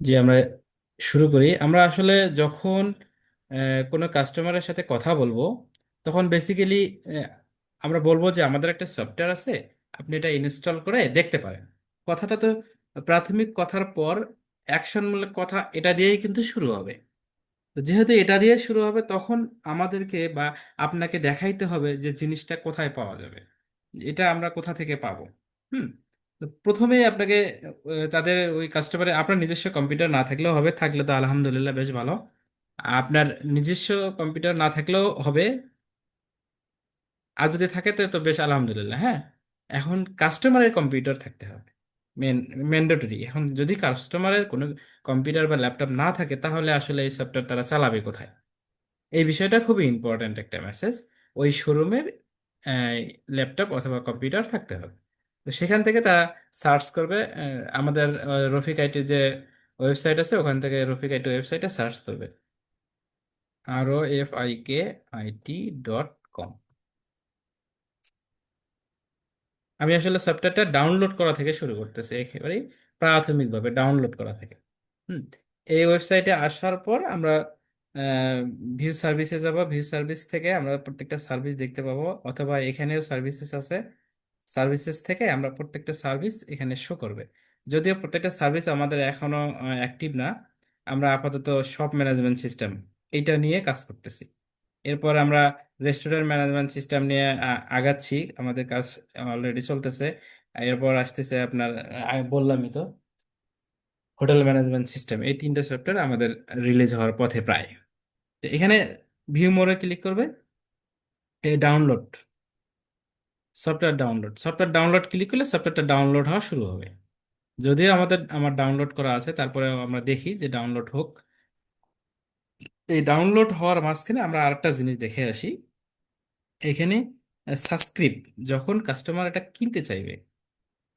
জি, আমরা শুরু করি। আমরা আসলে যখন কোনো কাস্টমারের সাথে কথা বলবো, তখন বেসিক্যালি আমরা বলবো যে আমাদের একটা সফটওয়্যার আছে, আপনি এটা ইনস্টল করে দেখতে পারেন। কথাটা তো প্রাথমিক কথার পর অ্যাকশনমূলক কথা এটা দিয়েই কিন্তু শুরু হবে। তো যেহেতু এটা দিয়ে শুরু হবে, তখন আমাদেরকে বা আপনাকে দেখাইতে হবে যে জিনিসটা কোথায় পাওয়া যাবে, এটা আমরা কোথা থেকে পাবো। হুম। তো প্রথমে আপনাকে তাদের ওই কাস্টমারের, আপনার নিজস্ব কম্পিউটার না থাকলেও হবে, থাকলে তো আলহামদুলিল্লাহ বেশ ভালো। আপনার নিজস্ব কম্পিউটার না থাকলেও হবে, আর যদি থাকে তো তো বেশ আলহামদুলিল্লাহ। হ্যাঁ, এখন কাস্টমারের কম্পিউটার থাকতে হবে, মেন ম্যান্ডেটরি। এখন যদি কাস্টমারের কোনো কম্পিউটার বা ল্যাপটপ না থাকে, তাহলে আসলে এই সফটওয়্যার তারা চালাবে কোথায়? এই বিষয়টা খুবই ইম্পর্ট্যান্ট একটা মেসেজ। ওই শোরুমের ল্যাপটপ অথবা কম্পিউটার থাকতে হবে। তো সেখান থেকে তারা সার্চ করবে, আমাদের রফিক আইটি যে ওয়েবসাইট আছে, ওখান থেকে রফিক আইটি ওয়েবসাইটে সার্চ করবে, ROFIKIT.com। আমি আসলে সফটওয়্যারটা ডাউনলোড করা থেকে শুরু করতেছি, একেবারেই প্রাথমিকভাবে ডাউনলোড করা থেকে। হুম। এই ওয়েবসাইটে আসার পর আমরা ভিউ সার্ভিসে যাব। ভিউ সার্ভিস থেকে আমরা প্রত্যেকটা সার্ভিস দেখতে পাবো, অথবা এখানেও সার্ভিসেস আছে, সার্ভিসেস থেকে আমরা প্রত্যেকটা সার্ভিস এখানে শো করবে। যদিও প্রত্যেকটা সার্ভিস আমাদের এখনো অ্যাক্টিভ না, আমরা আপাতত শপ ম্যানেজমেন্ট সিস্টেম এইটা নিয়ে কাজ করতেছি। এরপর আমরা রেস্টুরেন্ট ম্যানেজমেন্ট সিস্টেম নিয়ে আগাচ্ছি, আমাদের কাজ অলরেডি চলতেছে। এরপর আসতেছে আপনার, বললামই তো, হোটেল ম্যানেজমেন্ট সিস্টেম। এই তিনটা সফটওয়্যার আমাদের রিলিজ হওয়ার পথে প্রায়। তো এখানে ভিউ মোড়ে ক্লিক করবে, এই ডাউনলোড, সফটওয়্যার ডাউনলোড ক্লিক করলে সফটওয়্যারটা ডাউনলোড হওয়া শুরু হবে। যদিও আমার ডাউনলোড করা আছে, তারপরে আমরা দেখি যে ডাউনলোড হোক। এই ডাউনলোড হওয়ার মাঝখানে আমরা আরেকটা জিনিস দেখে আসি। এখানে সাবস্ক্রিপ্ট, যখন কাস্টমার এটা কিনতে চাইবে।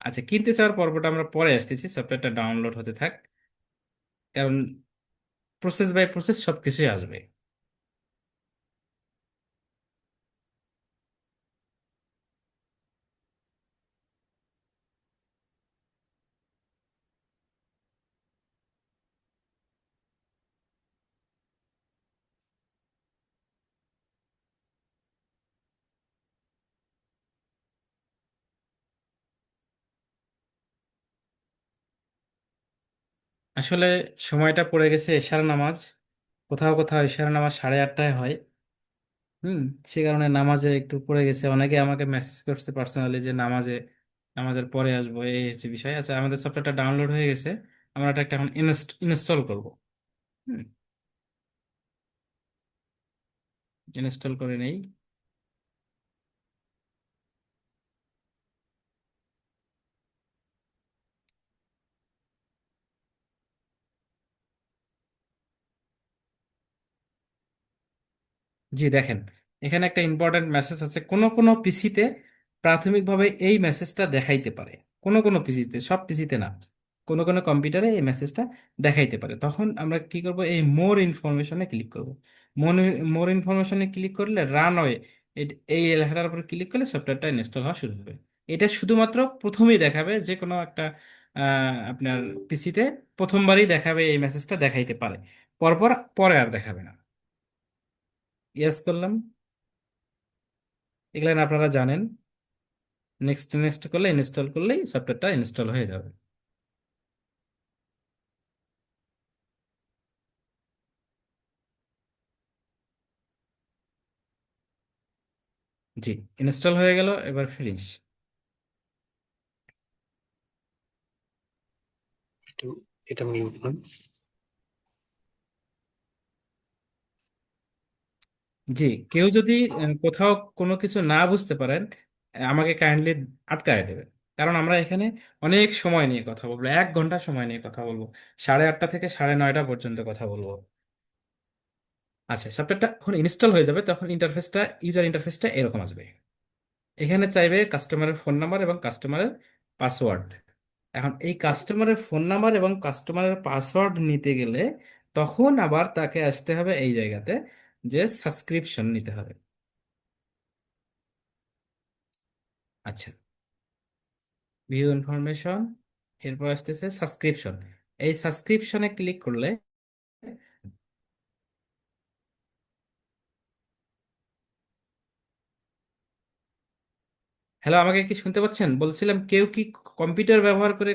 আচ্ছা, কিনতে চাওয়ার পর্বটা আমরা পরে আসতেছি, সফটওয়্যারটা ডাউনলোড হতে থাক, কারণ প্রসেস বাই প্রসেস সবকিছুই আসবে। আসলে সময়টা পড়ে গেছে এশার নামাজ, কোথাও কোথাও এশার নামাজ 8:30টায় হয়। হুম। সে কারণে নামাজে একটু পড়ে গেছে। অনেকে আমাকে মেসেজ করছে পার্সোনালি যে নামাজের পরে আসবো, এই হচ্ছে বিষয়। আচ্ছা, আমাদের সফটওয়্যারটা ডাউনলোড হয়ে গেছে, আমরা এটা একটা এখন ইনস্টল করবো। হুম। ইনস্টল করে নেই। জি, দেখেন, এখানে একটা ইম্পর্ট্যান্ট মেসেজ আছে। কোন কোন পিসিতে প্রাথমিকভাবে এই মেসেজটা দেখাইতে পারে, কোন কোন পিসিতে, সব পিসিতে না। কোন কোন কম্পিউটারে এই মেসেজটা দেখাইতে পারে। তখন আমরা কি করব, এই মোর ইনফরমেশনে ক্লিক করব। মোর ইনফরমেশনে ক্লিক করলে রানওয়ে, এই লেখাটার উপর ক্লিক করলে সফটওয়্যারটা ইনস্টল হওয়া শুরু হবে। এটা শুধুমাত্র প্রথমেই দেখাবে, যে কোনো একটা আপনার পিসিতে প্রথমবারই দেখাবে, এই মেসেজটা দেখাইতে পারে। পরপর পরে আর দেখাবে না। ইয়েস করলাম। এগুলো আপনারা জানেন। নেক্সট নেক্সট করলে, ইনস্টল করলেই সফটওয়্যারটা ইনস্টল হয়ে যাবে। জি, ইনস্টল হয়ে গেল, এবার ফিনিশ। একটু এটা মিউট না। জি, কেউ যদি কোথাও কোনো কিছু না বুঝতে পারেন, আমাকে কাইন্ডলি আটকায় দেবেন। কারণ আমরা এখানে অনেক সময় নিয়ে কথা বলবো, 1 ঘন্টা সময় নিয়ে কথা বলবো, 8:30 থেকে 9:30 পর্যন্ত কথা বলবো। আচ্ছা, সফটওয়্যারটা যখন ইনস্টল হয়ে যাবে, তখন ইউজার ইন্টারফেসটা এরকম আসবে। এখানে চাইবে কাস্টমারের ফোন নাম্বার এবং কাস্টমারের পাসওয়ার্ড। এখন এই কাস্টমারের ফোন নাম্বার এবং কাস্টমারের পাসওয়ার্ড নিতে গেলে, তখন আবার তাকে আসতে হবে এই জায়গাতে, যে সাবস্ক্রিপশন নিতে হবে। আচ্ছা, ভিউ ইনফরমেশন, এরপর আসতেছে সাবস্ক্রিপশন। এই সাবস্ক্রিপশনে ক্লিক করলে, হ্যালো, আমাকে কি শুনতে পাচ্ছেন? বলছিলাম, কেউ কি কম্পিউটার ব্যবহার করে,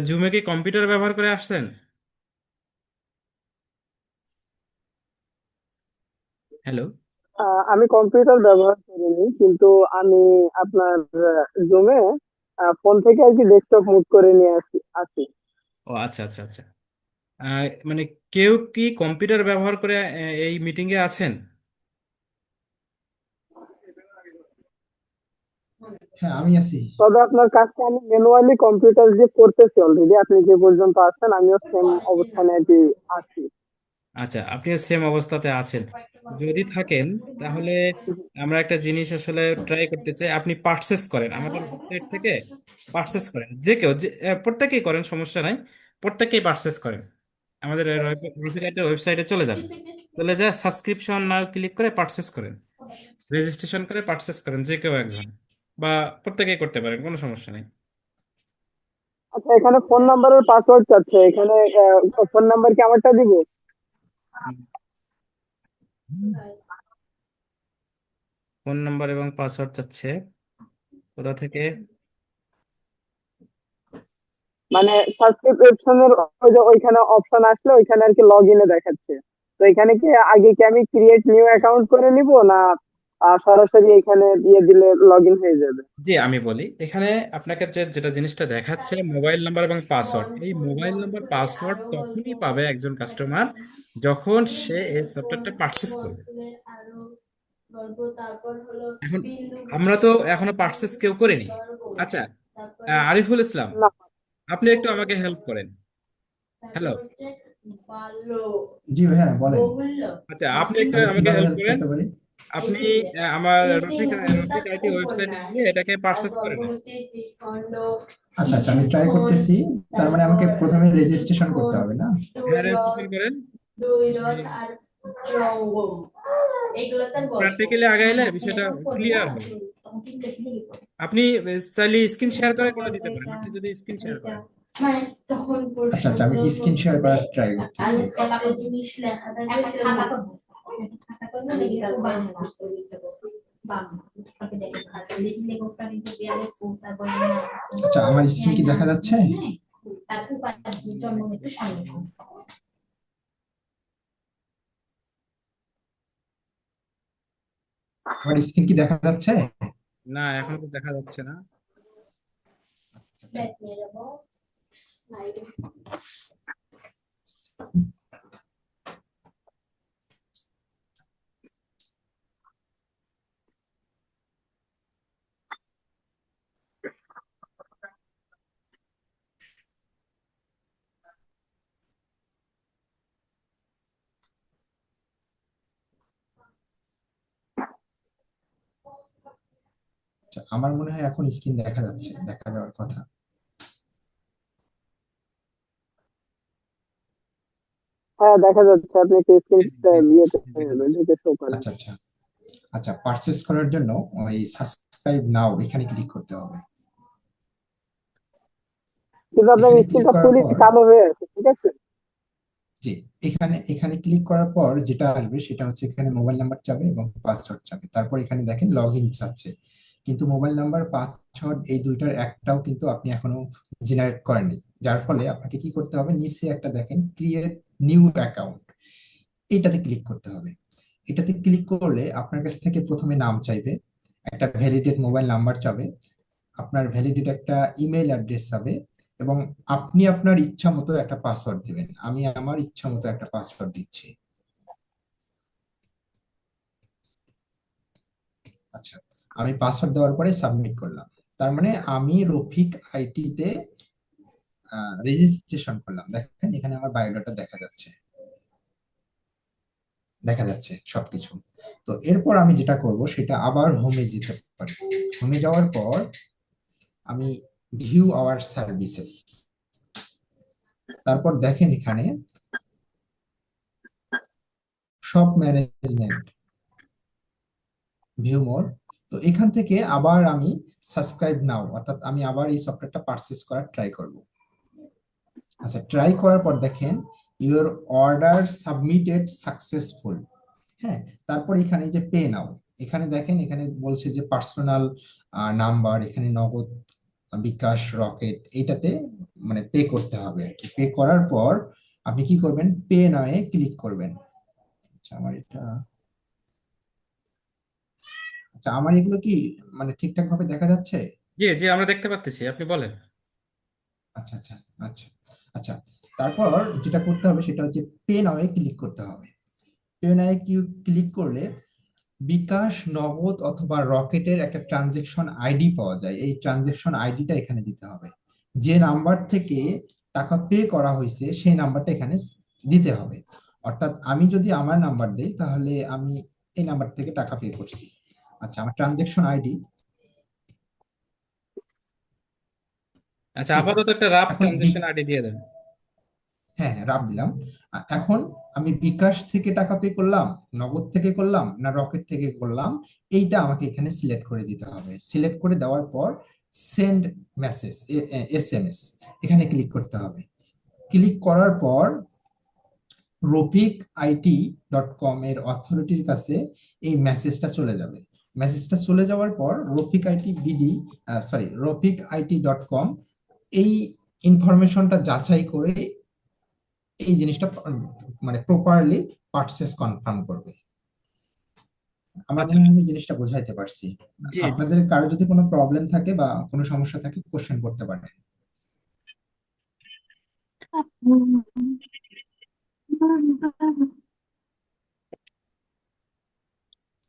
জুমে কি কম্পিউটার ব্যবহার করে আসছেন? হ্যালো। আমি কম্পিউটার ব্যবহার করিনি, কিন্তু আমি আপনার জুমে ফোন থেকে আর কি ডেস্কটপ মুভ করে নিয়ে আসি। ও আচ্ছা আচ্ছা আচ্ছা। মানে কেউ কি কম্পিউটার ব্যবহার করে এই মিটিংয়ে আছেন? হ্যাঁ, আমি আছি। তবে আপনার কাজটা আমি ম্যানুয়ালি কম্পিউটার দিয়ে করতেছি অলরেডি। আপনি যে পর্যন্ত আসছেন আমিও সেম অবস্থানে আর কি আছি। আচ্ছা, আপনিও সেম অবস্থাতে আছেন। যদি থাকেন, তাহলে আমরা একটা জিনিস আসলে ট্রাই করতে চাই। আপনি পারচেস করেন আমাদের ওয়েবসাইট থেকে, পারচেস করেন, যে কেউ, যে প্রত্যেকেই করেন, সমস্যা নাই। প্রত্যেকেই পারচেস করেন। আমাদের রফিকাইটের ওয়েবসাইটে চলে যান, চলে যা সাবস্ক্রিপশন না ক্লিক করে পারচেস করেন, রেজিস্ট্রেশন করে পারচেস করেন, যে কেউ একজন, বা প্রত্যেকেই করতে পারেন, কোনো সমস্যা নেই। আচ্ছা, এখানে ফোন নাম্বারের পাসওয়ার্ড চাচ্ছে। এখানে ফোন নাম্বার কি আমারটা দিব? ফোন নাম্বার এবং পাসওয়ার্ড চাচ্ছে, কোথা থেকে? মানে সাবস্ক্রিপশনের ওইখানে অপশন আসলে ওইখানে আর কি লগ ইনে দেখাচ্ছে। তো এখানে কি আগে কি আমি ক্রিয়েট নিউ অ্যাকাউন্ট করে নিব, না সরাসরি এখানে দিয়ে দিলে লগ ইন হয়ে যাবে? জি, আমি বলি, এখানে আপনাকে যেটা জিনিসটা দেখাচ্ছে, মোবাইল নাম্বার এবং পাসওয়ার্ড, এই মোবাইল নাম্বার পাসওয়ার্ড তখনই পাবে একজন কাস্টমার যখন সে এই সফটওয়্যারটা পারচেস করবে। এখন আমরা তো এখনো পারচেস কেউ করিনি। আচ্ছা, আরিফুল ইসলাম, না। আপনি একটু আমাকে হেল্প করেন। হ্যালো। জি ভাইয়া, বলেন। আচ্ছা, আপনি একটু আমি আমাকে কিভাবে হেল্প হেল্প করেন। করতে পারি? আপনি আমার রফিক আইটি ওয়েবসাইটে গিয়ে এটাকে পারচেস করে নেন। আচ্ছা আচ্ছা, আমি ট্রাই করতেছি। তার মানে আমাকে প্রথমে রেজিস্ট্রেশন করতে হবে, না? হ্যাঁ, রেজিস্ট্রেশন করেন। প্র্যাকটিক্যালি আগাইলে বিষয়টা ক্লিয়ার হবে। আপনি চাইলে স্ক্রিন শেয়ার করে করে দিতে পারেন, আপনি যদি স্ক্রিন শেয়ার করেন। আচ্ছা আচ্ছা, আমি স্ক্রিন শেয়ার করার ট্রাই করতেছি। আচ্ছা, আমার স্ক্রিন কি দেখা যাচ্ছে? আমার স্ক্রিন কি দেখা যাচ্ছে? না, এখন তো দেখা যাচ্ছে না। আচ্ছা, আমার মনে হয় এখন স্ক্রিন দেখা যাচ্ছে, দেখা যাওয়ার কথা। হ্যাঁ, দেখা যাচ্ছে। আপনি একটু স্ক্রিন এই যে, ইয়েতে দেখা যাচ্ছে। ঢুকে শো করেন। আচ্ছা আচ্ছা আচ্ছা, পারচেস করার জন্য ওই সাবস্ক্রাইব নাও এখানে ক্লিক করতে হবে। কিন্তু আপনার এখানে ক্লিক স্ক্রিনটা করার ফুলি পর, কালো হয়ে আছে, ঠিক আছে? জি, এখানে এখানে ক্লিক করার পর যেটা আসবে সেটা হচ্ছে এখানে মোবাইল নাম্বার চাবে এবং পাসওয়ার্ড চাবে। তারপর এখানে দেখেন লগ ইন চাচ্ছে, কিন্তু মোবাইল নাম্বার পাসওয়ার্ড এই দুইটার একটাও কিন্তু আপনি এখনো জেনারেট করেননি। যার ফলে আপনাকে কি করতে হবে, নিচে একটা দেখেন ক্রিয়েট নিউ অ্যাকাউন্ট, এইটাতে ক্লিক করতে হবে। এটাতে ক্লিক করলে আপনার কাছ থেকে প্রথমে নাম চাইবে, একটা ভ্যালিডেট মোবাইল নাম্বার চাবে, আপনার ভ্যালিডেট একটা ইমেল অ্যাড্রেস চাবে, এবং আপনি আপনার ইচ্ছা মতো একটা পাসওয়ার্ড দিবেন। আমি আমার ইচ্ছা মতো একটা পাসওয়ার্ড দিচ্ছি। আচ্ছা, আমি পাসওয়ার্ড দেওয়ার পরে সাবমিট করলাম। তার মানে আমি রফিক আইটি তে রেজিস্ট্রেশন করলাম। দেখেন এখানে আমার বায়োডাটা দেখা যাচ্ছে, দেখা যাচ্ছে সবকিছু। তো এরপর আমি যেটা করব সেটা আবার হোমে যেতে পারি। হোমে যাওয়ার পর আমি ভিউ আওয়ার সার্ভিসেস, তারপর দেখেন এখানে শপ ম্যানেজমেন্ট, ভিউ মোর। তো এখান থেকে আবার আমি সাবস্ক্রাইব নাও, অর্থাৎ আমি আবার এই সফটওয়্যারটা পারচেজ করার ট্রাই করব। আচ্ছা, ট্রাই করার পর দেখেন ইউর অর্ডার সাবমিটেড সাকসেসফুল। হ্যাঁ, তারপর এখানে যে পে নাও, এখানে দেখেন এখানে বলছে যে পার্সোনাল নাম্বার, এখানে নগদ, বিকাশ, রকেট, এইটাতে মানে পে করতে হবে আর কি। পে করার পর আপনি কি করবেন, পে নাও এ ক্লিক করবেন। আচ্ছা আমার এটা, আচ্ছা আমার এগুলো কি মানে ঠিকঠাক ভাবে দেখা যাচ্ছে? জি জি, আমরা দেখতে পাচ্ছি, আপনি বলেন। আচ্ছা আচ্ছা আচ্ছা আচ্ছা। তারপর যেটা করতে হবে সেটা হচ্ছে পে নাও এ ক্লিক করতে হবে। পে নাও এ ক্লিক করলে বিকাশ, নগদ অথবা রকেটের একটা ট্রানজেকশন আইডি পাওয়া যায়। এই ট্রানজেকশন আইডিটা এখানে দিতে হবে। যে নাম্বার থেকে টাকা পে করা হয়েছে সেই নাম্বারটা এখানে দিতে হবে। অর্থাৎ আমি যদি আমার নাম্বার দেই তাহলে আমি এই নাম্বার থেকে টাকা পে করছি। আচ্ছা, আমার ট্রানজেকশন আইডি আচ্ছা, ঠিক। আপাতত একটা রাফ এখন ট্রানজেকশন আইডি দিয়ে দেন। হ্যাঁ হ্যাঁ, রাব দিলাম। এখন আমি বিকাশ থেকে টাকা পে করলাম, নগদ থেকে করলাম, না রকেট থেকে করলাম, এইটা আমাকে এখানে সিলেক্ট করে দিতে হবে। সিলেক্ট করে দেওয়ার পর সেন্ড মেসেজ, এসএমএস, এখানে ক্লিক করতে হবে। ক্লিক করার পর রফিক এর অথরিটির কাছে এই মেসেজটা চলে যাবে। মেসেজটা চলে যাওয়ার পর রফিক আইটি.কম এই ইনফরমেশনটা যাচাই করে এই জিনিসটা মানে প্রপারলি পারচেস কনফার্ম করবে। আমার আচ্ছা। মনে হয় আমি জিনিসটা বোঝাইতে পারছি। জি জি। আপনাদের কারো যদি কোনো প্রবলেম থাকে বা কোনো সমস্যা থাকে কোশ্চেন করতে পারেন।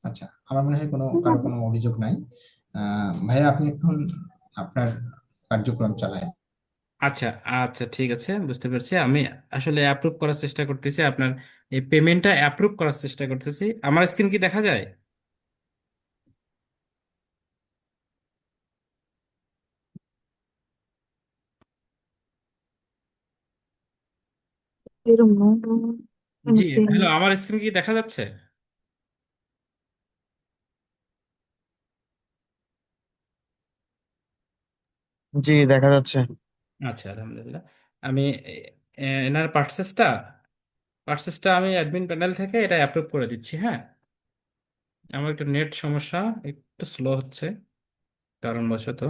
আচ্ছা, আমার মনে হয় কারো কোনো অভিযোগ নাই। ভাইয়া আপনি এখন আপনার কার্যক্রম চালায়। আচ্ছা আচ্ছা, ঠিক আছে, বুঝতে পেরেছি। আমি আসলে অ্যাপ্রুভ করার চেষ্টা করতেছি, আপনার এই পেমেন্টটা অ্যাপ্রুভ করার চেষ্টা করতেছি। আমার স্ক্রিন কি দেখা যায়? জি, হ্যালো, আমার স্ক্রিন কি দেখা যাচ্ছে? জি, দেখা যাচ্ছে। আচ্ছা, আলহামদুলিল্লাহ। আমি এনার পার্সেসটা আমি অ্যাডমিন প্যানেল থেকে এটা অ্যাপ্রুভ করে দিচ্ছি, হ্যাঁ। আমার একটু নেট সমস্যা, একটু স্লো হচ্ছে কারণবশত।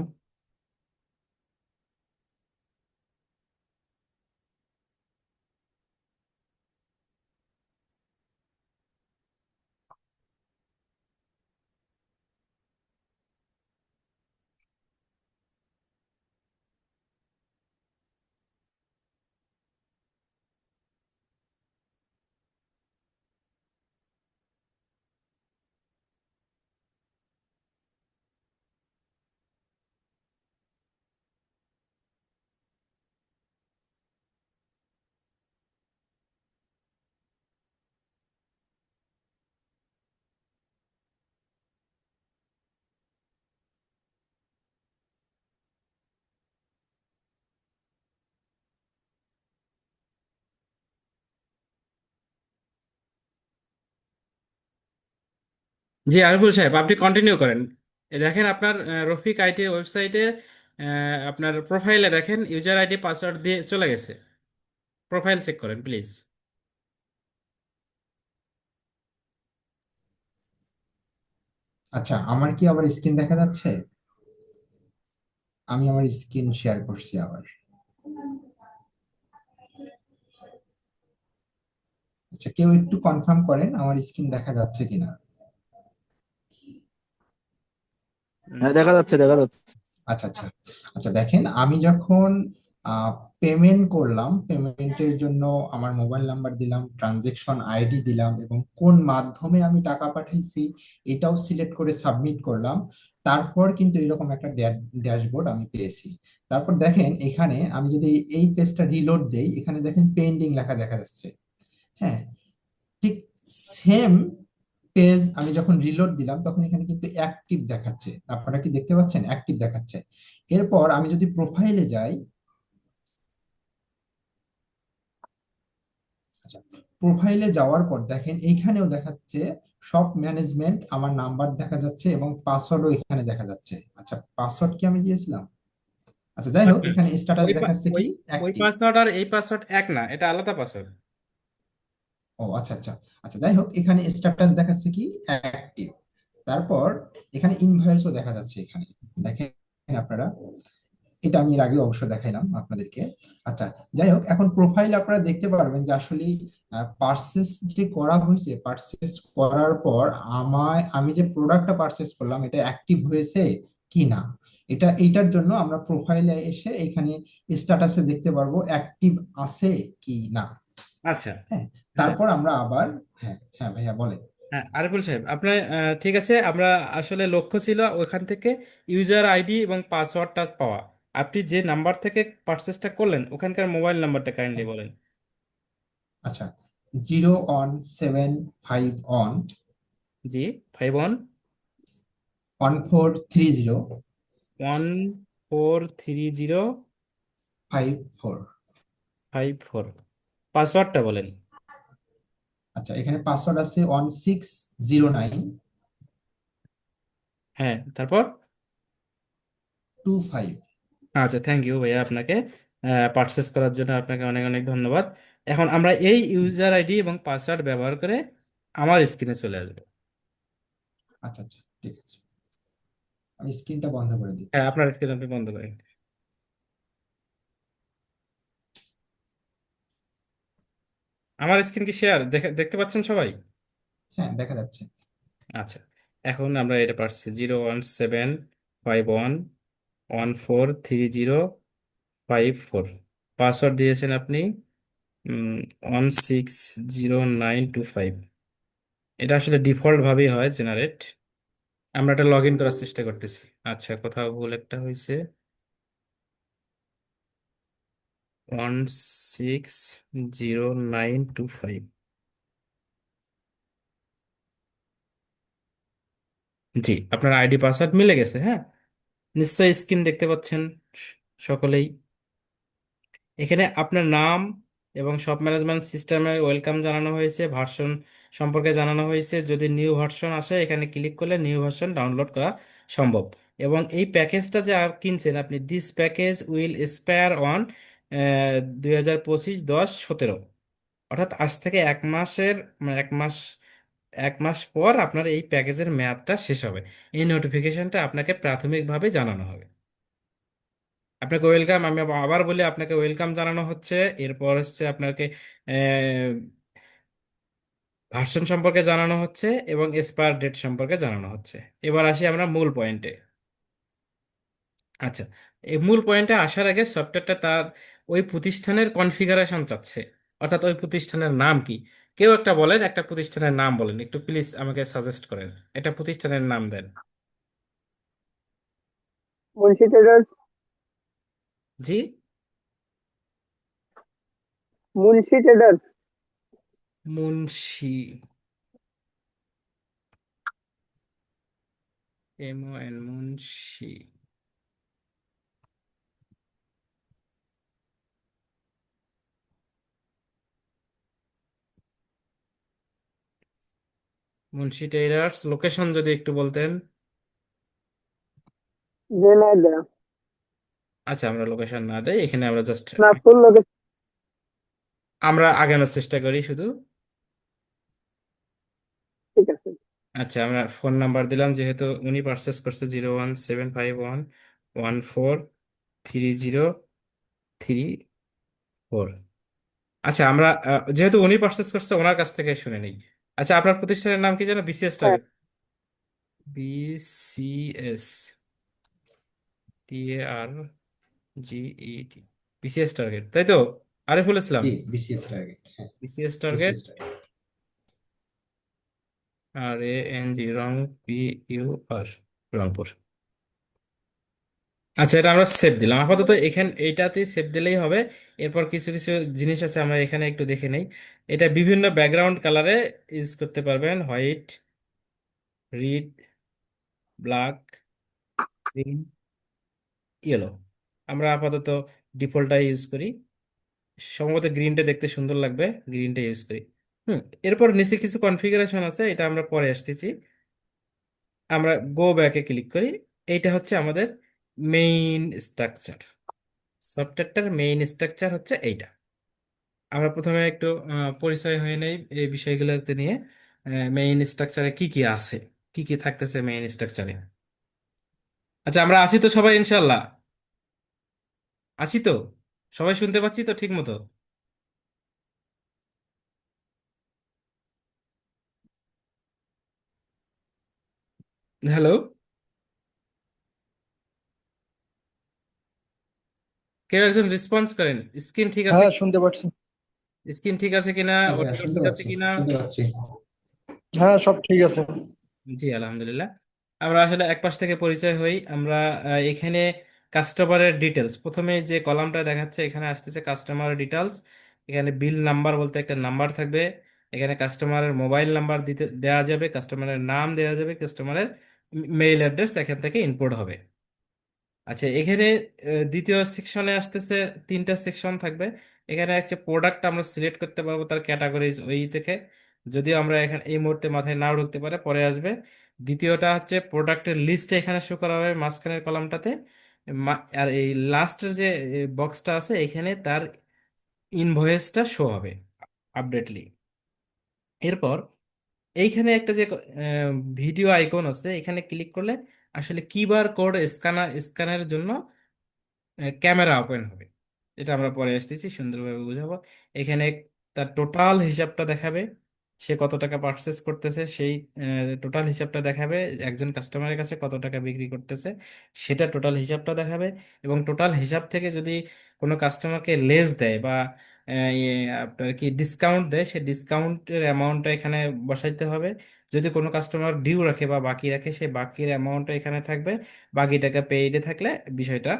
জি, আরিফুল সাহেব, আপনি কন্টিনিউ করেন। দেখেন আপনার রফিক আইটি ওয়েবসাইটে আপনার প্রোফাইলে দেখেন ইউজার আইডি পাসওয়ার্ড দিয়ে চলে গেছে। প্রোফাইল চেক করেন প্লিজ। আচ্ছা, আমার কি আবার স্ক্রিন দেখা যাচ্ছে? আমি আমার স্ক্রিন শেয়ার করছি আবার। আচ্ছা, কেউ একটু কনফার্ম করেন আমার স্ক্রিন দেখা যাচ্ছে কিনা। হ্যাঁ, দেখা যাচ্ছে, দেখা যাচ্ছে। আচ্ছা আচ্ছা আচ্ছা, দেখেন আমি যখন পেমেন্ট করলাম, পেমেন্টের জন্য আমার মোবাইল নাম্বার দিলাম, ট্রানজেকশন আইডি দিলাম এবং কোন মাধ্যমে আমি টাকা পাঠাইছি এটাও সিলেক্ট করে সাবমিট করলাম। তারপর কিন্তু এরকম একটা ড্যাশবোর্ড আমি পেয়েছি। তারপর দেখেন এখানে আমি যদি এই পেজটা রিলোড দেই, এখানে দেখেন পেন্ডিং লেখা দেখা যাচ্ছে। হ্যাঁ, ঠিক সেম পেজ আমি যখন রিলোড দিলাম তখন এখানে কিন্তু অ্যাক্টিভ দেখাচ্ছে। আপনারা কি দেখতে পাচ্ছেন অ্যাক্টিভ দেখাচ্ছে? এরপর আমি যদি প্রোফাইলে যাই, আচ্ছা, প্রোফাইলে যাওয়ার পর দেখেন এইখানেও দেখাচ্ছে সব ম্যানেজমেন্ট, আমার নাম্বার দেখা যাচ্ছে এবং পাসওয়ার্ডও এখানে দেখা যাচ্ছে। আচ্ছা, পাসওয়ার্ড কি আমি দিয়েছিলাম? আচ্ছা, যাই হোক, এখানে স্ট্যাটাস ওই পা- দেখাচ্ছে ওই কি ওই অ্যাক্টিভ। পাসওয়ার্ড আর এই পাসওয়ার্ড এক না, এটা আলাদা পাসওয়ার্ড। ও আচ্ছা আচ্ছা। আচ্ছা, যাই হোক, এখানে স্ট্যাটাস দেখাচ্ছে কি অ্যাক্টিভ। তারপর এখানে ইনভয়েসও দেখা যাচ্ছে এখানে, দেখেন আপনারা। এটা আমি এর আগে অবশ্য দেখাইলাম আপনাদেরকে। আচ্ছা, যাই হোক, এখন প্রোফাইল আপনারা দেখতে পারবেন যে আসলে পারচেস যে করা হয়েছে, পারচেস করার পর আমি যে প্রোডাক্টটা পারচেস করলাম এটা অ্যাক্টিভ হয়েছে কি না। এইটার জন্য আমরা প্রোফাইলে এসে এখানে স্ট্যাটাসে দেখতে পারবো অ্যাক্টিভ আছে কি না। আচ্ছা। হ্যাঁ, হ্যাঁ, তারপর আমরা আবার, হ্যাঁ হ্যাঁ ভাইয়া বলেন। হ্যাঁ আরিফুল সাহেব, আপনার ঠিক আছে, আমরা আসলে লক্ষ্য ছিল ওখান থেকে ইউজার আইডি এবং পাসওয়ার্ডটা পাওয়া। আপনি যে নাম্বার থেকে পারচেসটা করলেন ওখানকার মোবাইল নাম্বারটা কাইন্ডলি হ্যাঁ, বলেন। আচ্ছা, 01751 জি, 51 1430 1430 54। 54। পাসওয়ার্ডটা বলেন। আচ্ছা, এখানে পাসওয়ার্ড আছে 1609 হ্যাঁ, তারপর? 25। আচ্ছা, থ্যাংক ইউ ভাইয়া আপনাকে, পারচেস করার জন্য আপনাকে অনেক অনেক ধন্যবাদ। এখন আমরা এই ইউজার আইডি এবং পাসওয়ার্ড ব্যবহার করে আমার স্ক্রিনে চলে আসবো। আচ্ছা আচ্ছা, ঠিক আছে, আমি স্ক্রিনটা বন্ধ করে দিচ্ছি। হ্যাঁ, আপনার স্ক্রিন আপনি বন্ধ করেন। আমার স্ক্রিন কি শেয়ার দেখতে পাচ্ছেন সবাই? হ্যাঁ, দেখা যাচ্ছে। আচ্ছা, এখন আমরা এটা পারছি 01751143054। পাসওয়ার্ড দিয়েছেন আপনি 160925। এটা আসলে ডিফল্ট ভাবেই হয় জেনারেট। আমরা এটা লগ ইন করার চেষ্টা করতেছি। আচ্ছা, কোথাও ভুল একটা হয়েছে। 160925। জি, আপনার আইডি পাসওয়ার্ড মিলে গেছে। হ্যাঁ, নিশ্চয়ই স্ক্রিন দেখতে পাচ্ছেন সকলেই। এখানে আপনার নাম এবং শপ ম্যানেজমেন্ট সিস্টেমের ওয়েলকাম জানানো হয়েছে, ভার্সন সম্পর্কে জানানো হয়েছে। যদি নিউ ভার্সন আসে এখানে ক্লিক করলে নিউ ভার্সন ডাউনলোড করা সম্ভব। এবং এই প্যাকেজটা যে কিনছেন আপনি, this package will expire on 2025/10/17, অর্থাৎ আজ থেকে এক মাসের মানে এক মাস পর আপনার এই প্যাকেজের মেয়াদটা শেষ হবে। এই নোটিফিকেশনটা আপনাকে প্রাথমিকভাবে জানানো হবে। আপনাকে ওয়েলকাম, আমি আবার বলি, আপনাকে ওয়েলকাম জানানো হচ্ছে। এরপর হচ্ছে আপনাকে ভার্সন সম্পর্কে জানানো হচ্ছে এবং এক্সপায়ার ডেট সম্পর্কে জানানো হচ্ছে। এবার আসি আমরা মূল পয়েন্টে। আচ্ছা, এই মূল পয়েন্টে আসার আগে সফটওয়্যারটা তার ওই প্রতিষ্ঠানের কনফিগারেশন চাচ্ছে, অর্থাৎ ওই প্রতিষ্ঠানের নাম কি। কেউ একটা বলেন, একটা প্রতিষ্ঠানের নাম বলেন একটু প্লিজ, আমাকে সাজেস্ট করেন, একটা প্রতিষ্ঠানের নাম দেন। মুন্সি ট্রেডার্স। জি, Munshi traders. Munshi, MON Munshi. Munshi tailors, location যদি একটু বলতেন। ঝিনাইদহ। আচ্ছা, আমরা লোকেশন না দেই এখানে, আমরা জাস্ট না, ফুল লোকেশন। আমরা আগানোর চেষ্টা করি শুধু। ঠিক আছে। আচ্ছা, আমরা ফোন নাম্বার দিলাম, যেহেতু উনি পারচেস করছে 01751143034। আচ্ছা, আমরা যেহেতু উনি পারচেস করছে ওনার কাছ থেকে শুনে নিই। আচ্ছা, আপনার প্রতিষ্ঠানের নাম কি যেন? বিসিএস হ্যাঁ। Target. BCS, TARGET, BCS target, তাই তো? আরিফুল ইসলাম। জি, বিসিএস টার্গেট, হ্যাঁ, BCS target, BCS target. RANG, PUR, Rangpur. আচ্ছা, এটা আমরা সেভ দিলাম আপাতত, এখানে এইটাতে সেভ দিলেই হবে। এরপর কিছু কিছু জিনিস আছে, আমরা এখানে একটু দেখে নেই। এটা বিভিন্ন ব্যাকগ্রাউন্ড কালারে ইউজ করতে পারবেন: white, red, black, green, yellow. আমরা আপাতত ডিফল্টটাই ইউজ করি। সম্ভবত গ্রিনটা দেখতে সুন্দর লাগবে, গ্রিনটা ইউজ করি। এরপর নিচে কিছু কনফিগারেশন আছে, এটা আমরা পরে আসতেছি। আমরা গো ব্যাকে ক্লিক করি। এইটা হচ্ছে আমাদের মেইন স্ট্রাকচার। সফটওয়্যারটার মেইন স্ট্রাকচার হচ্ছে এইটা। আমরা প্রথমে একটু পরিচয় হয়ে নেই এই বিষয়গুলোতে নিয়ে। মেইন স্ট্রাকচারে কি কি আছে, কি কি থাকতেছে মেইন স্ট্রাকচারে। আচ্ছা, আমরা আছি তো সবাই ইনশাল্লাহ? আছি তো? সবাই শুনতে পাচ্ছি তো ঠিক মতো? হ্যালো? কেউ একজন রেসপন্স করেন। স্ক্রিন ঠিক আছে? হ্যাঁ, শুনতে পাচ্ছি। স্ক্রিন ঠিক আছে কিনা, হ্যাঁ ভাইয়া, অডিও শুনতে ঠিক আছে পাচ্ছি, কিনা? শুনতে পাচ্ছি। হ্যাঁ, সব ঠিক আছে। জি আলহামদুলিল্লাহ। আমরা আসলে এক পাশ থেকে পরিচয় হই। আমরা এখানে কাস্টমারের ডিটেলস, প্রথমে যে কলামটা দেখাচ্ছে এখানে আসতেছে কাস্টমার ডিটেলস। এখানে বিল নাম্বার বলতে একটা নাম্বার থাকবে। এখানে কাস্টমারের মোবাইল নাম্বার দিতে দেওয়া যাবে, কাস্টমারের নাম দেওয়া যাবে, কাস্টমারের মেইল অ্যাড্রেস এখান থেকে ইনপুট হবে। আচ্ছা, এখানে দ্বিতীয় সেকশনে আসতেছে, তিনটা সেকশন থাকবে। এখানে একটা প্রোডাক্ট আমরা সিলেক্ট করতে পারবো তার ক্যাটাগরিজ ওই থেকে, যদিও আমরা এখানে এই মুহূর্তে মাথায় নাও ঢুকতে পারে, পরে আসবে। দ্বিতীয়টা হচ্ছে প্রোডাক্টের লিস্ট এখানে শো করা হবে মাঝখানের কলামটাতে। আর এই লাস্টের যে বক্সটা আছে এখানে তার ইনভয়েসটা শো হবে আপডেটলি। এরপর এইখানে একটা যে ভিডিও আইকন আছে এখানে ক্লিক করলে আসলে কিউআর কোড স্ক্যানের জন্য ক্যামেরা ওপেন হবে। এটা আমরা পরে আসতেছি, সুন্দরভাবে বুঝাবো। এখানে তার টোটাল হিসাবটা দেখাবে, সে কত টাকা পারচেস করতেছে সেই টোটাল হিসাবটা দেখাবে। একজন কাস্টমারের কাছে কত টাকা বিক্রি করতেছে সেটা টোটাল হিসাবটা দেখাবে। এবং টোটাল হিসাব থেকে যদি কোনো কাস্টমারকে লেস দেয় বা আপনার কি ডিসকাউন্ট দেয়, সে ডিসকাউন্টের অ্যামাউন্টটা এখানে বসাইতে হবে। যদি কোনো কাস্টমার ডিউ রাখে বা বাকি রাখে, সেই বাকির অ্যামাউন্টটা এখানে থাকবে। বাকি টাকা পেইডে থাকলে বিষয়টা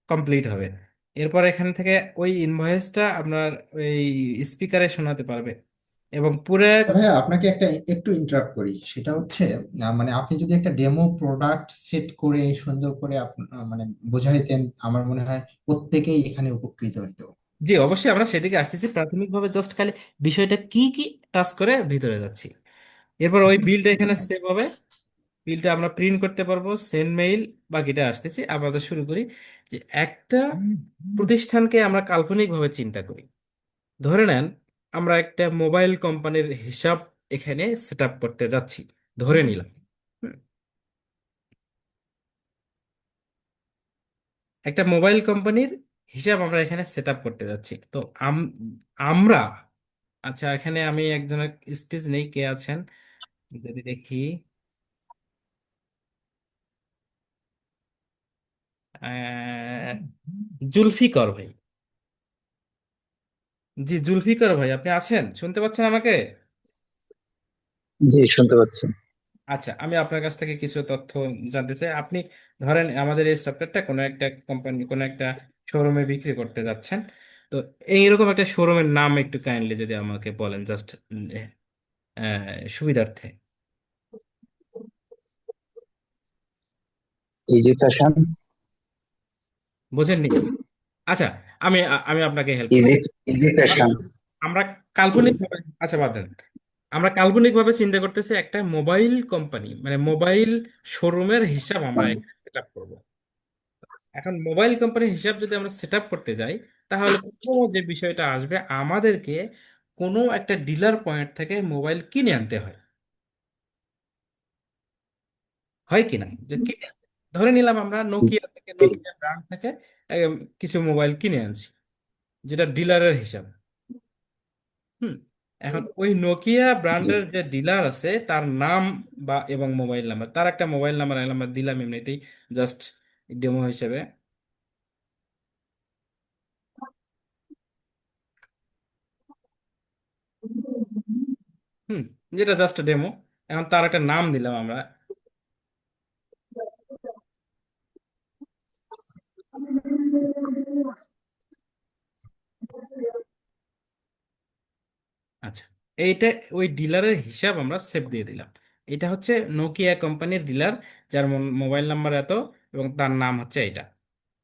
কমপ্লিট হবে। এরপর এখান থেকে ওই ইনভয়েসটা আপনার ওই স্পিকারে শোনাতে পারবে এবং পুরো। ভাইয়া, আপনাকে একটা একটু ইন্টারাপ্ট করি, সেটা হচ্ছে মানে আপনি যদি একটা ডেমো প্রোডাক্ট সেট করে সুন্দর করে মানে বোঝাইতেন, আমার মনে হয় প্রত্যেকেই এখানে উপকৃত হইতো। জি অবশ্যই, আমরা সেদিকে আসতেছি। প্রাথমিকভাবে জাস্ট খালি বিষয়টা কি কি টাচ করে ভিতরে যাচ্ছি। এরপর ওই বিলটা এখানে সেভ হবে। বিলটা আমরা প্রিন্ট করতে পারবো, সেন্ড মেইল, বাকিটা আসতেছি। আমরা শুরু করি যে একটা প্রতিষ্ঠানকে আমরা কাল্পনিকভাবে চিন্তা করি। ধরে নেন আমরা একটা মোবাইল কোম্পানির হিসাব এখানে সেট আপ করতে যাচ্ছি, ধরে নিলাম। হুম, একটা মোবাইল কোম্পানির হিসাব আমরা এখানে সেট আপ করতে যাচ্ছি। তো আমরা, আচ্ছা এখানে আমি একজনের স্পিচ নেই, কে আছেন যদি দেখি। আহ, জুলফিকর ভাই। জি জুলফিকর ভাই, আপনি আছেন, শুনতে পাচ্ছেন আমাকে? জি, শুনতে পাচ্ছি। আচ্ছা, আমি আপনার কাছ থেকে কিছু তথ্য জানতে চাই। আপনি ধরেন আমাদের এই সফটওয়্যারটা কোনো একটা কোম্পানি, কোনো একটা শোরুমে বিক্রি করতে যাচ্ছেন। তো এইরকম একটা শোরুমের নাম একটু কাইন্ডলি যদি আমাকে বলেন, জাস্ট সুবিধার্থে। Easy fashion. বোঝেননি? আচ্ছা, আমি আপনাকে হেল্প করি। Easy easy fashion. আমরা কাল্পনিক ভাবে, আচ্ছা বাদ দেন, আমরা কাল্পনিক ভাবে চিন্তা করতেছি একটা মোবাইল কোম্পানি মানে মোবাইল শোরুমের হিসাব আমরা সেট আপ করবো। এখন মোবাইল কোম্পানির হিসাব যদি আমরা সেট আপ করতে যাই, তাহলে প্রথম যে বিষয়টা আসবে, আমাদেরকে কোনো একটা ডিলার পয়েন্ট থেকে মোবাইল কিনে আনতে হয়। হয় কিনা যে কিনে ধরে নিলাম আমরা নোকিয়া থেকে, ঠিক। নোকিয়া ব্র্যান্ড থেকে কিছু মোবাইল কিনে আনছি, যেটা ডিলারের হিসাব। হুম। এখন ওই নোকিয়া জি। ব্র্যান্ডের যে ডিলার আছে তার নাম বা এবং মোবাইল নাম্বার, তার একটা মোবাইল নাম্বার আমরা দিলাম এমনিতেই, জাস্ট ডেমো হিসেবে। হুম, যেটা জাস্ট ডেমো। এখন তার একটা নাম দিলাম আমরা। আচ্ছা, এইটা ওই ডিলারের হিসাব আমরা সেভ দিয়ে দিলাম। এটা হচ্ছে নোকিয়া কোম্পানির ডিলার, যার মোবাইল নাম্বার এত এবং তার নাম হচ্ছে এটা।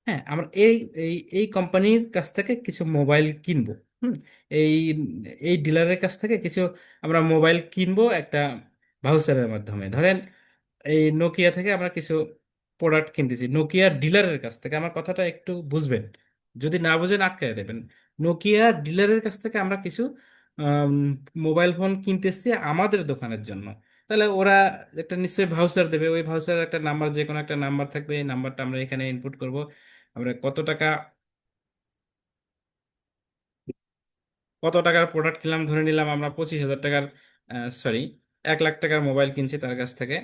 হ্যাঁ, আমরা এই এই এই কোম্পানির কাছ থেকে কিছু মোবাইল কিনবো। হুম। এই এই ডিলারের কাছ থেকে কিছু আমরা মোবাইল কিনবো একটা ভাউচারের মাধ্যমে। ধরেন এই নোকিয়া থেকে আমরা কিছু প্রোডাক্ট কিনতেছি নোকিয়া ডিলারের কাছ থেকে। আমার কথাটা একটু বুঝবেন। যদি না বোঝেন আটকে দেবেন। নোকিয়া ডিলারের কাছ থেকে আমরা কিছু মোবাইল ফোন কিনতেছি আমাদের দোকানের জন্য, তাহলে ওরা একটা নিশ্চয়ই ভাউচার দেবে। ওই ভাউচার একটা নাম্বার, যে কোনো একটা নাম্বার থাকবে, এই নাম্বারটা আমরা এখানে ইনপুট করব। আমরা কত টাকার প্রোডাক্ট কিনলাম, ধরে নিলাম আমরা 25,000 টাকার, সরি, 1 লাখ টাকার মোবাইল কিনছি তার কাছ থেকে,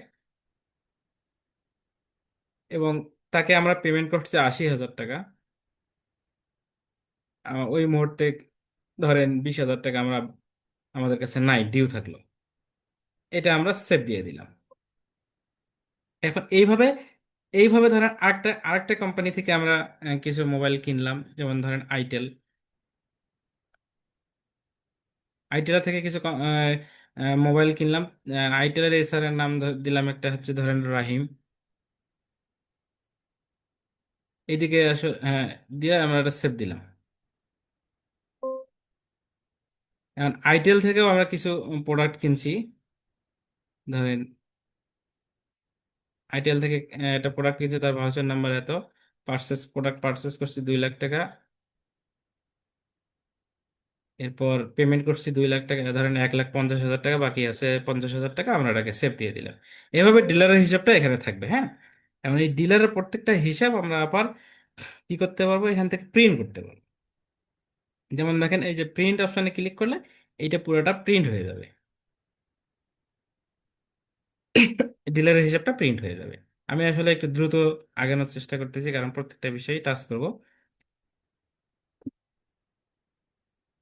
এবং তাকে আমরা পেমেন্ট করছি 80,000 টাকা। ওই মুহূর্তে ধরেন 20,000 টাকা আমরা আমাদের কাছে নাই, ডিউ থাকলো, এটা আমরা সেভ দিয়ে দিলাম। এখন এইভাবে এইভাবে ধরেন আরেকটা আরেকটা কোম্পানি থেকে আমরা কিছু মোবাইল কিনলাম, যেমন ধরেন আইটেল। আইটেল থেকে কিছু মোবাইল কিনলাম। আইটেলের এসআর এর নাম দিলাম একটা, হচ্ছে ধরেন রাহিম। এইদিকে আসলে হ্যাঁ, দিয়ে আমরা একটা সেভ দিলাম। এখন আইটেল থেকেও আমরা কিছু প্রোডাক্ট কিনছি, ধরেন আইটেল থেকে একটা প্রোডাক্ট কিনছি, তার ভাউচার নাম্বার এত, প্রোডাক্ট পারচেস করছি 2 লাখ টাকা, এরপর পেমেন্ট করছি 2 লাখ টাকা, ধরেন 1,50,000 টাকা বাকি আছে, 50,000 টাকা আমরা এটাকে সেভ দিয়ে দিলাম। এভাবে ডিলারের হিসাবটা এখানে থাকবে। হ্যাঁ, এখন এই ডিলারের প্রত্যেকটা হিসাব আমরা আবার কি করতে পারবো, এখান থেকে প্রিন্ট করতে পারবো। যেমন দেখেন, এই যে প্রিন্ট অপশনে ক্লিক করলে এইটা পুরোটা প্রিন্ট হয়ে যাবে, ডিলারের হিসাবটা প্রিন্ট হয়ে যাবে। আমি আসলে একটু দ্রুত আগানোর চেষ্টা করতেছি, কারণ প্রত্যেকটা বিষয়ে টাচ করব।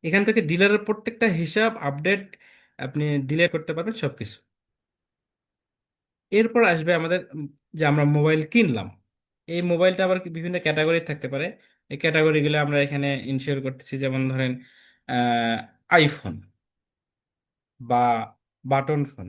এখান থেকে ডিলারের প্রত্যেকটা হিসাব আপডেট আপনি ডিলিট করতে পারবেন সবকিছু। এরপর আসবে আমাদের যে আমরা মোবাইল কিনলাম, এই মোবাইলটা আবার বিভিন্ন ক্যাটাগরি থাকতে পারে। এই ক্যাটাগরিগুলো আমরা এখানে ইনশিওর করতেছি, যেমন ধরেন আইফোন বা বাটন ফোন।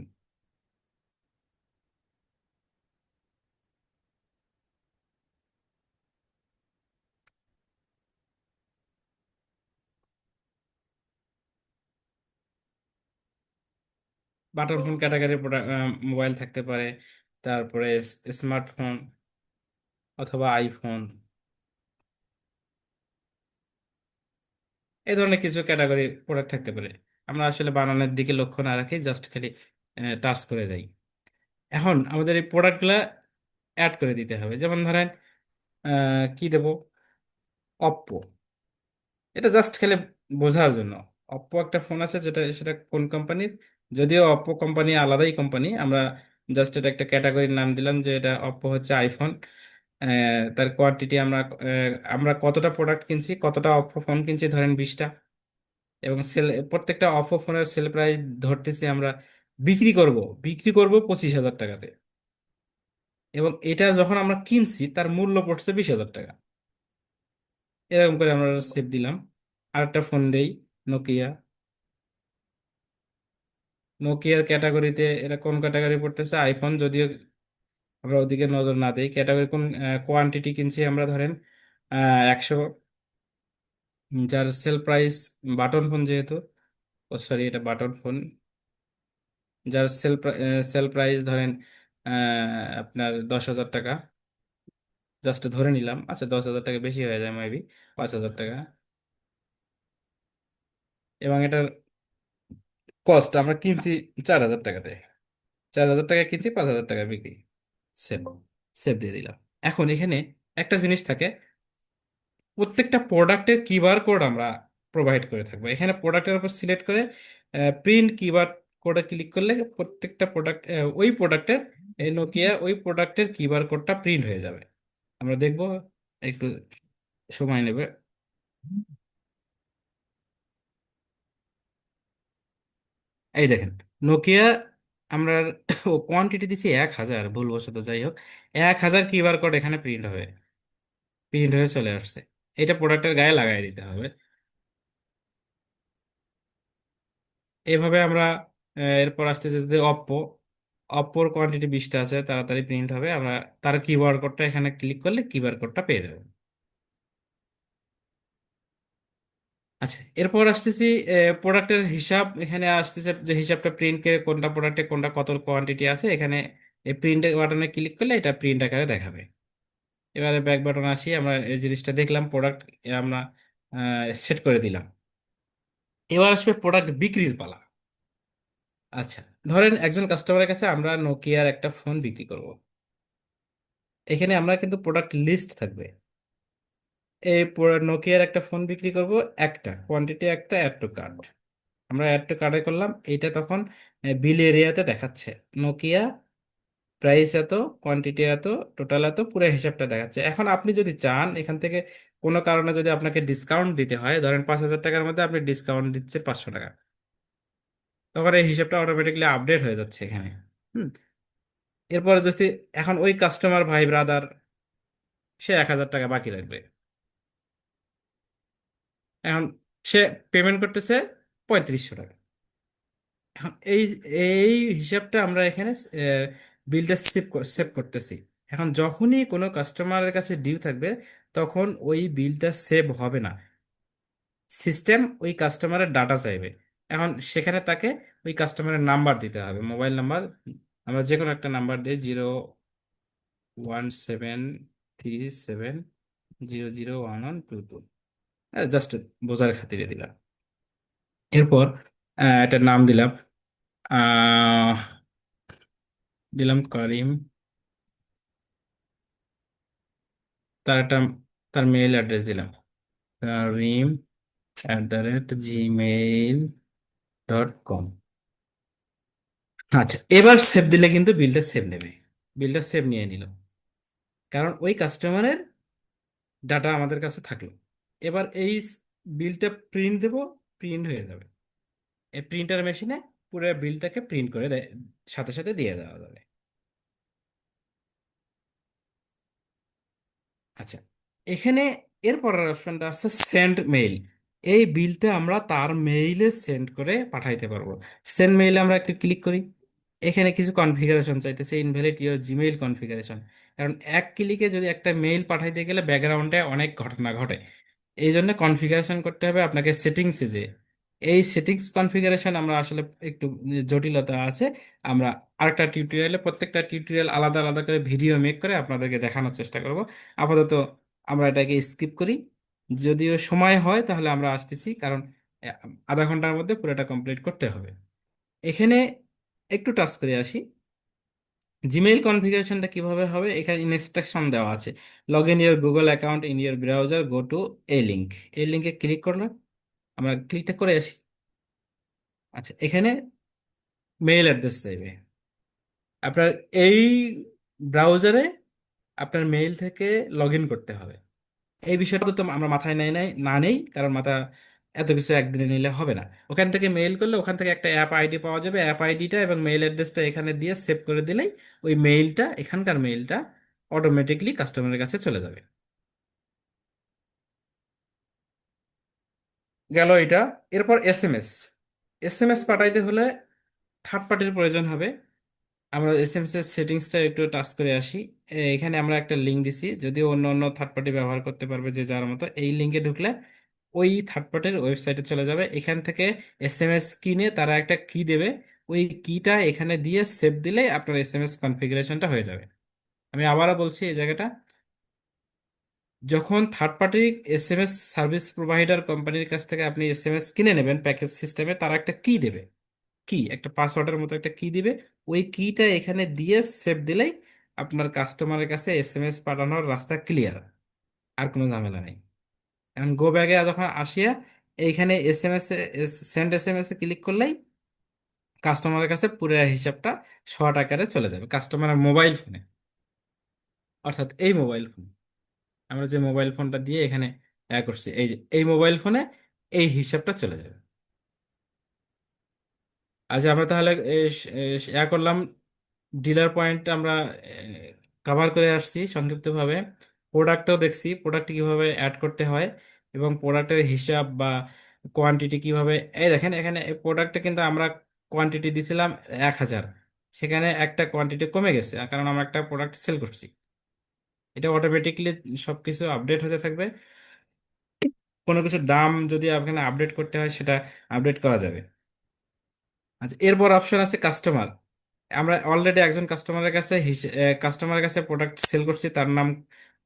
বাটন ফোন ক্যাটাগরির মোবাইল থাকতে পারে, তারপরে স্মার্টফোন অথবা আইফোন, এই ধরনের কিছু ক্যাটাগরি প্রোডাক্ট থাকতে পারে। আমরা আসলে বানানোর দিকে লক্ষ্য না রাখি, জাস্ট খালি টাচ করে যাই। এখন আমাদের এই প্রোডাক্টগুলা অ্যাড করে দিতে হবে। যেমন ধরেন কি দেব, অপ্পো, এটা জাস্ট খেলে বোঝার জন্য। অপ্পো একটা ফোন আছে, যেটা সেটা কোন কোম্পানির, যদিও অপ্পো কোম্পানি আলাদাই কোম্পানি, আমরা জাস্ট এটা একটা ক্যাটাগরির নাম দিলাম যে এটা অপ্পো হচ্ছে আইফোন। তার কোয়ান্টিটি আমরা কতটা প্রোডাক্ট কিনছি, কতটা অপ্পো ফোন কিনছি, ধরেন 20টা, এবং প্রত্যেকটা অপ্পো ফোনের সেল প্রাইস ধরতেছি আমরা, বিক্রি করব বিক্রি করব 25,000 টাকাতে, এবং এটা যখন আমরা কিনছি তার মূল্য পড়ছে 20,000 টাকা। এরকম করে আমরা সেভ দিলাম। আরেকটা ফোন দেই, নোকিয়া। নোকিয়ার ক্যাটাগরিতে এটা কোন ক্যাটাগরি পড়তেছে, আইফোন, যদিও আমরা ওদিকে নজর না দিই। ক্যাটাগরি কোন, কোয়ান্টিটি কিনছি আমরা ধরেন 100, যার সেল প্রাইস, বাটন ফোন যেহেতু, ও সরি এটা বাটন ফোন, যার সেল প্রাইস ধরেন আপনার 10,000 টাকা, জাস্ট ধরে নিলাম। আচ্ছা, 10,000 টাকা বেশি হয়ে যায় মেবি, 5,000 টাকা। এবং এটার কস্ট আমরা কিনছি 4,000 টাকাতে, 4,000 টাকা কিনছি, 5,000 টাকা বিক্রি। সেভ, সেভ দিয়ে দিলাম। এখন এখানে একটা জিনিস থাকে, প্রত্যেকটা প্রোডাক্টের কিউআর কোড আমরা প্রোভাইড করে থাকবো। এখানে প্রোডাক্টের উপর সিলেক্ট করে প্রিন্ট কিউআর কোডে ক্লিক করলে প্রত্যেকটা প্রোডাক্ট, ওই প্রোডাক্টের, এই নোকিয়া ওই প্রোডাক্টের কিউআর কোডটা প্রিন্ট হয়ে যাবে। আমরা দেখবো, একটু সময় নেবে। এই দেখেন, নোকিয়া আমরা কোয়ান্টিটি দিচ্ছি 1,000, ভুলবশত, যাই হোক, 1,000 কিউআর কোড এখানে প্রিন্ট হবে, প্রিন্ট হয়ে চলে আসছে। এটা প্রোডাক্টের গায়ে লাগাই দিতে হবে। এভাবে আমরা এরপর আসতেছে যে অপ্পো, অপ্পোর কোয়ান্টিটি 20টা আছে, তাড়াতাড়ি প্রিন্ট হবে। আমরা তার কিউআর কোডটা এখানে ক্লিক করলে কিউআর কোডটা পেয়ে যাবেন। আচ্ছা, এরপর আসতেছি প্রোডাক্টের হিসাব। এখানে আসতেছে যে হিসাবটা প্রিন্ট করে কোনটা প্রোডাক্টে কোনটা কত কোয়ান্টিটি আছে, এখানে এই প্রিন্ট বাটনে ক্লিক করলে এটা প্রিন্ট আকারে দেখাবে। এবারে ব্যাক বাটন আসি, আমরা এই জিনিসটা দেখলাম, প্রোডাক্ট আমরা সেট করে দিলাম। এবার আসবে প্রোডাক্ট বিক্রির পালা। আচ্ছা, ধরেন একজন কাস্টমারের কাছে আমরা নোকিয়ার একটা ফোন বিক্রি করব। এখানে আমরা কিন্তু প্রোডাক্ট লিস্ট থাকবে। এই নোকিয়ার একটা ফোন বিক্রি করব, একটা কোয়ান্টিটি, একটা অ্যাড টু কার্ট। আমরা অ্যাড টু কার্টে করলাম, এইটা তখন বিল এরিয়াতে দেখাচ্ছে নোকিয়া, প্রাইস এত, কোয়ান্টিটি এত, টোটাল এত, পুরো হিসাবটা দেখাচ্ছে। এখন আপনি যদি চান এখান থেকে কোনো কারণে যদি আপনাকে ডিসকাউন্ট দিতে হয়, ধরেন 5,000 টাকার মধ্যে আপনি ডিসকাউন্ট দিচ্ছে 500 টাকা, তখন এই হিসাবটা অটোমেটিকলি আপডেট হয়ে যাচ্ছে এখানে। হুম। এরপরে যদি এখন ওই কাস্টমার ভাই ব্রাদার সে 1,000 টাকা বাকি রাখবে, এখন সে পেমেন্ট করতেছে 3500 টাকা। এখন এই এই হিসাবটা আমরা এখানে বিলটা সেভ করতেছি। এখন যখনই কোনো কাস্টমারের কাছে ডিউ থাকবে, তখন ওই বিলটা সেভ হবে না, সিস্টেম ওই কাস্টমারের ডাটা চাইবে। এখন সেখানে তাকে ওই কাস্টমারের নাম্বার দিতে হবে, মোবাইল নাম্বার। আমরা যে কোনো একটা নাম্বার দিই, 01737001122, জাস্ট বোঝার খাতিরে দিলাম। এরপর একটা নাম দিলাম, আহ দিলাম করিম। তার একটা, তার মেইল অ্যাড্রেস দিলাম, karim@gmail.com। আচ্ছা, এবার সেভ দিলে কিন্তু বিলটা সেভ নেবে, বিলটা সেভ নিয়ে নিল, কারণ ওই কাস্টমারের ডাটা আমাদের কাছে থাকলো। এবার এই বিলটা প্রিন্ট দেব, প্রিন্ট হয়ে যাবে এই প্রিন্টার মেশিনে, পুরো বিলটাকে প্রিন্ট করে সাথে সাথে দিয়ে দেওয়া যাবে। আচ্ছা, এখানে এরপরের অপশনটা আছে সেন্ড মেইল। এই বিলটা আমরা তার মেইলে সেন্ড করে পাঠাইতে পারবো। সেন্ড মেইলে আমরা একটা ক্লিক করি, এখানে কিছু কনফিগারেশন চাইতেছে, ইনভ্যালিড ইওর জিমেইল কনফিগারেশন। কারণ এক ক্লিকে যদি একটা মেইল পাঠাইতে গেলে ব্যাকগ্রাউন্ডে অনেক ঘটনা ঘটে, এই জন্য কনফিগারেশন করতে হবে আপনাকে সেটিংসে যে। এই সেটিংস কনফিগারেশন আমরা আসলে একটু জটিলতা আছে, আমরা আরেকটা টিউটোরিয়ালে, প্রত্যেকটা টিউটোরিয়াল আলাদা আলাদা করে ভিডিও মেক করে আপনাদেরকে দেখানোর চেষ্টা করব। আপাতত আমরা এটাকে স্কিপ করি, যদিও সময় হয় তাহলে আমরা আসতেছি, কারণ আহ, আধা ঘন্টার মধ্যে পুরোটা কমপ্লিট করতে হবে। এখানে একটু টাচ করে আসি, জিমেইল কনফিগারেশনটা কিভাবে হবে। এখানে ইনস্ট্রাকশন দেওয়া আছে, log in your Google account in your browser, go to A link. এই লিঙ্কে ক্লিক করলাম, আমরা ক্লিকটা করে আসি। আচ্ছা, এখানে মেইল অ্যাড্রেস চাইবে আপনার, এই ব্রাউজারে আপনার মেইল থেকে লগ ইন করতে হবে। এই বিষয়টা তো আমরা মাথায় নেই, কারণ এত কিছু একদিনে নিলে হবে না। ওখান থেকে মেইল করলে ওখান থেকে একটা অ্যাপ আইডি পাওয়া যাবে, অ্যাপ আইডিটা এবং মেইল অ্যাড্রেসটা এখানে দিয়ে সেভ করে দিলেই ওই মেইলটা, এখানকার মেইলটা অটোমেটিকলি কাস্টমারের কাছে চলে যাবে। গেল এটা। এরপর এসএমএস। এসএমএস পাঠাইতে হলে থার্ড পার্টির প্রয়োজন হবে। আমরা এসএমএস এর সেটিংসটা একটু টাচ করে আসি। এখানে আমরা একটা লিঙ্ক দিছি, যদিও অন্য অন্য থার্ড পার্টি ব্যবহার করতে পারবে যে যার মতো। এই লিঙ্কে ঢুকলে ওই থার্ড পার্টির ওয়েবসাইটে চলে যাবে, এখান থেকে এসএমএস কিনে তারা একটা কি দেবে, ওই কিটা এখানে দিয়ে সেভ দিলে আপনার এসএমএস কনফিগারেশনটা হয়ে যাবে। আমি আবারও বলছি এই জায়গাটা, যখন third party SMS service provider কোম্পানির কাছ থেকে আপনি এসএমএস কিনে নেবেন প্যাকেজ সিস্টেমে, তারা একটা কি দেবে, কি একটা পাসওয়ার্ডের মতো একটা কি দিবে, ওই কিটা এখানে দিয়ে সেভ দিলেই আপনার কাস্টমারের কাছে এসএমএস পাঠানোর রাস্তা ক্লিয়ার, আর কোনো ঝামেলা নেই। এখন গো ব্যাগে যখন আসিয়া এইখানে এসএমএস, সেন্ড এসএমএস এ ক্লিক করলেই কাস্টমারের কাছে পুরো হিসাবটা শর্ট আকারে চলে যাবে কাস্টমারের মোবাইল ফোনে, অর্থাৎ এই মোবাইল ফোন, আমরা যে মোবাইল ফোনটা দিয়ে এখানে করছি, এই যে এই মোবাইল ফোনে এই হিসাবটা চলে যাবে। আচ্ছা, আমরা তাহলে করলাম, ডিলার পয়েন্ট আমরা কভার করে আসছি সংক্ষিপ্তভাবে। প্রোডাক্টও দেখছি, প্রোডাক্ট কিভাবে অ্যাড করতে হয় এবং প্রোডাক্টের হিসাব বা কোয়ান্টিটি কিভাবে। এই দেখেন এখানে প্রোডাক্টে কিন্তু আমরা কোয়ান্টিটি দিছিলাম 1,000, সেখানে একটা কোয়ান্টিটি কমে গেছে, কারণ আমরা একটা প্রোডাক্ট সেল করছি। এটা অটোমেটিকলি সবকিছু আপডেট হতে থাকবে, কোনো কিছুর দাম যদি আপনাকে আপডেট করতে হয় সেটা আপডেট করা যাবে। আচ্ছা, এরপর অপশন আছে কাস্টমার। আমরা অলরেডি একজন কাস্টমারের কাছে প্রোডাক্ট সেল করছি, তার নাম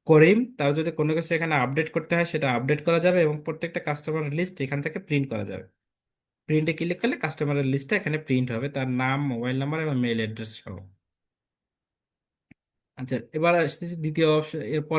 করিম, তার যদি কোনো কিছু এখানে আপডেট করতে হয় সেটা আপডেট করা যাবে এবং প্রত্যেকটা কাস্টমারের লিস্ট এখান থেকে প্রিন্ট করা যাবে। প্রিন্টে ক্লিক করলে কাস্টমারের লিস্টটা এখানে প্রিন্ট হবে, তার নাম, মোবাইল নাম্বার এবং মেইল অ্যাড্রেস সহ। আচ্ছা, এবার আসতেছি দ্বিতীয় অপশন, এরপর